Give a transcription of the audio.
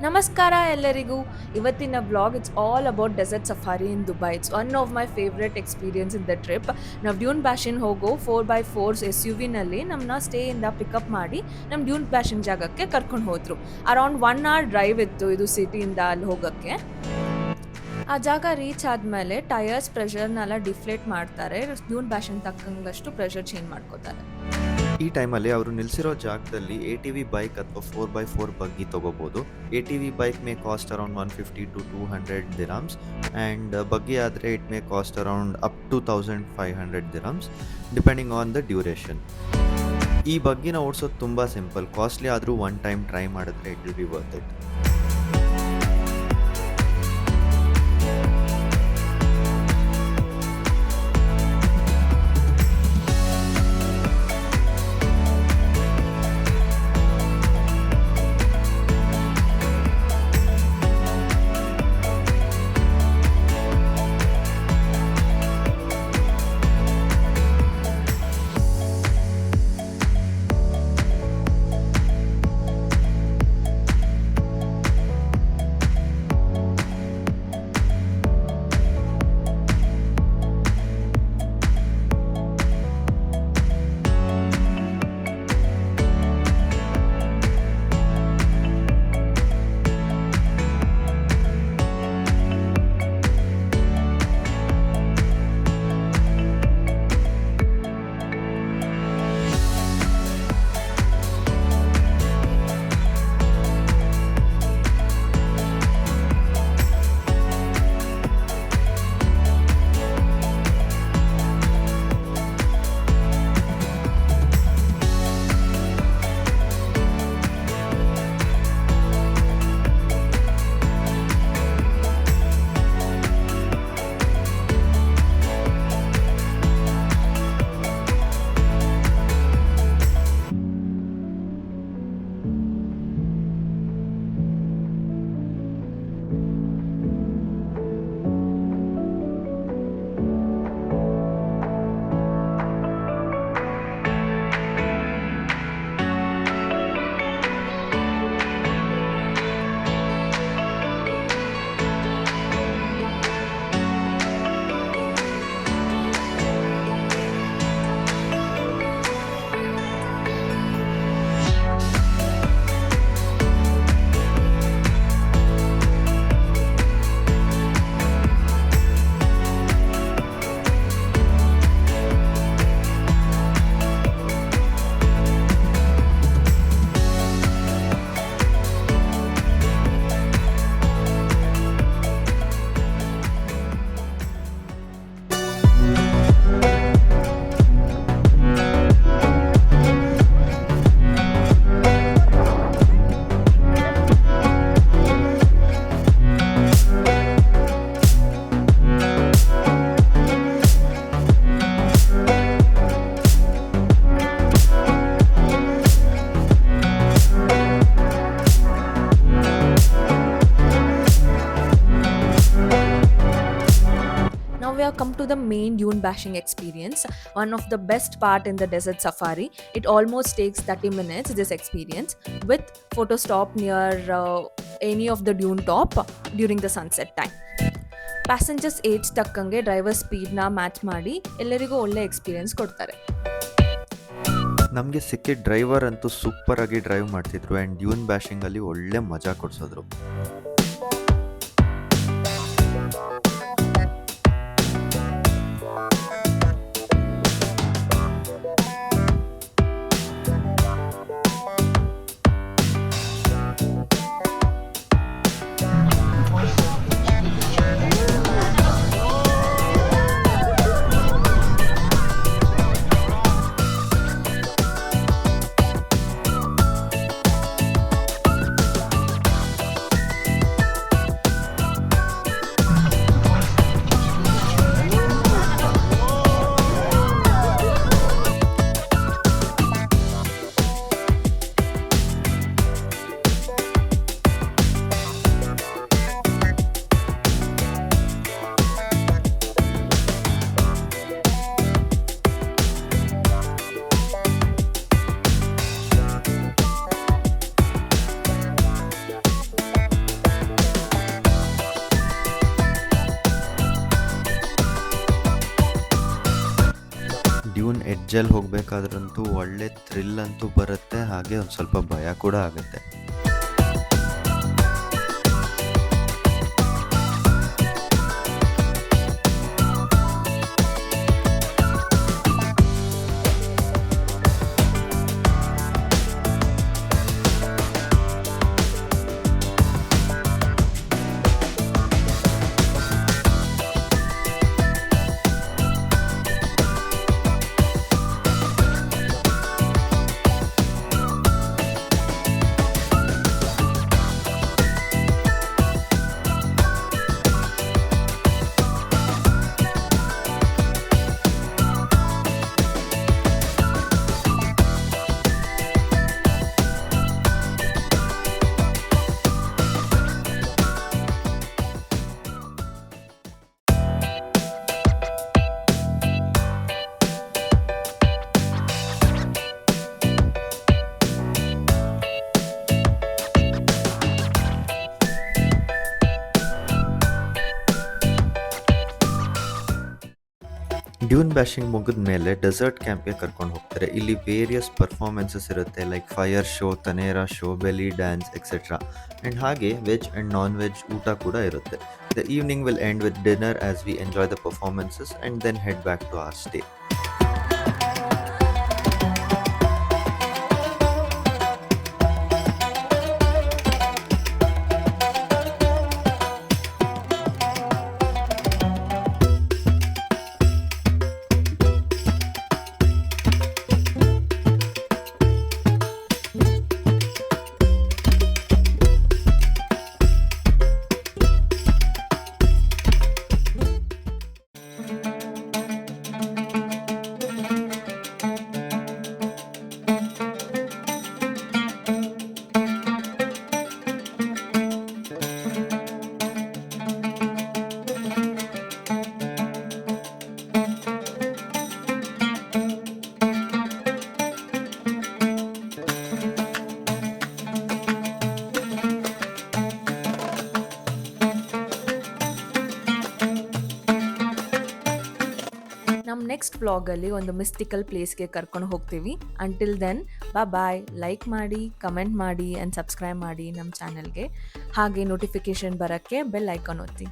ನಮಸ್ಕಾರ ಎಲ್ಲರಿಗೂ. ಇವತ್ತಿನ vlog it's all about desert safari in Dubai. It's one of my favourite experience in the trip. ನಾವು dune ಬ್ಯಾಷನ್ ಹೋಗೋ 4x4 SUV-ನಲ್ಲಿ ನಮ್ಮನ್ನ ಸ್ಟೇಯಿಂದ pickup ಮಾಡಿ ನಮ್ಮ ಡ್ಯೂನ್ ಬ್ಯಾಷನ್ ಜಾಗಕ್ಕೆ ಕರ್ಕೊಂಡು ಹೋದ್ರು. ಅರೌಂಡ್ 1 hour ಡ್ರೈವ್ ಇತ್ತು ಇದು ಸಿಟಿಯಿಂದ ಅಲ್ಲಿ ಹೋಗೋಕ್ಕೆ. ಆ ಜಾಗ ರೀಚ್ ಆದಮೇಲೆ ಟಯರ್ಸ್ ಪ್ರೆಷರ್ನೆಲ್ಲ ಡಿಫ್ಲೇಟ್ ಮಾಡ್ತಾರೆ. ಡ್ಯೂನ್ ಬ್ಯಾಷನ್ ತಕ್ಕಂಗಷ್ಟು ಪ್ರೆಷರ್ ಚೇಂಜ್ ಮಾಡ್ಕೋತಾರೆ. ಈ ಟೈಮಲ್ಲಿ ಅವರು ನಿಲ್ಲಿಸಿರೋ ಜಾಗದಲ್ಲಿ ATV ಬೈಕ್ ಅಥವಾ 4x4 ಬಗ್ಗಿ ತೊಗೋಬೋದು. ATV bike may cost around 150 to 200 dirhams and buggy ಆದರೆ it may cost around up to 1500 dirhams depending on the duration. ಈ ಬಗ್ಗಿನ ಓಡಿಸೋದು ತುಂಬ ಸಿಂಪಲ್, ಕಾಸ್ಟ್ಲಿ ಆದರೂ ಒನ್ ಟೈಮ್ ಟ್ರೈ ಮಾಡಿದ್ರೆ it will be worth it. Now we have come to the main dune bashing experience, one of the best part in the desert safari. It almost takes 30 minutes, this experience, with photo stop near any of the dune top during the sunset time. Passengers age ತಕ್ಕಂಗೆ driver ಸ್ಪೀಡ್ನ match ಮಾಡಿ ಎಲ್ಲರಿಗೂ ಒಳ್ಳೆ experience ಕೊಡ್ತಾರೆ. ನಮಗೆ ಸಿಕ್ಕಿದ driver ಅಂತೂ super ಆಗಿ drive ಮಾಡ್ತಿದ್ರು ಆ್ಯಂಡ್ ಡ್ಯೂನ್ ಬ್ಯಾಷಿಂಗಲ್ಲಿ ಒಳ್ಳೆ ಮಜಾ ಕೊಡಿಸಿದ್ರು. ಎಡ್ಜಲ್ಲಿ ಹೋಗಬೇಕಾದ್ರಂತೂ ಒಳ್ಳೆ ಥ್ರಿಲ್ ಅಂತೂ ಬರುತ್ತೆ, ಹಾಗೆ ಒಂದು ಸ್ವಲ್ಪ ಭಯ ಕೂಡ ಆಗುತ್ತೆ. ಡ್ಯೂನ್ ಬ್ಯಾಶಿಂಗ್ ಮುಗಿದ್ಮೇಲೆ ಡೆಸರ್ಟ್ ಕ್ಯಾಂಪ್ಗೆ ಕರ್ಕೊಂಡು ಹೋಗ್ತಾರೆ. ಇಲ್ಲಿ ವೇರಿಯಸ್ ಪರ್ಫಾರ್ಮೆನ್ಸಸ್ ಇರುತ್ತೆ, like fire show, tanoura show, belly dance etcetera. And ಹಾಗೆ ವೆಜ್ ಆ್ಯಂಡ್ ನಾನ್ ವೆಜ್ ಊಟ ಕೂಡ ಇರುತ್ತೆ. The evening will end with dinner as we enjoy the performances and then head back to our stay. ನಮ್ಮ next ವ್ಲಾಗಲ್ಲಿ ಒಂದು mystical ಪ್ಲೇಸ್ಗೆ ಕರ್ಕೊಂಡು ಹೋಗ್ತೀವಿ. Until then bye. ಲೈಕ್ ಮಾಡಿ, ಕಮೆಂಟ್ ಮಾಡಿ ಆ್ಯಂಡ್ ಸಬ್ಸ್ಕ್ರೈಬ್ ಮಾಡಿ ನಮ್ಮ ಚಾನಲ್ಗೆ. ಹಾಗೆ ನೋಟಿಫಿಕೇಷನ್ ಬರೋಕ್ಕೆ ಬೆಲ್ ಐಕಾನ್ ಒತ್ತಿ.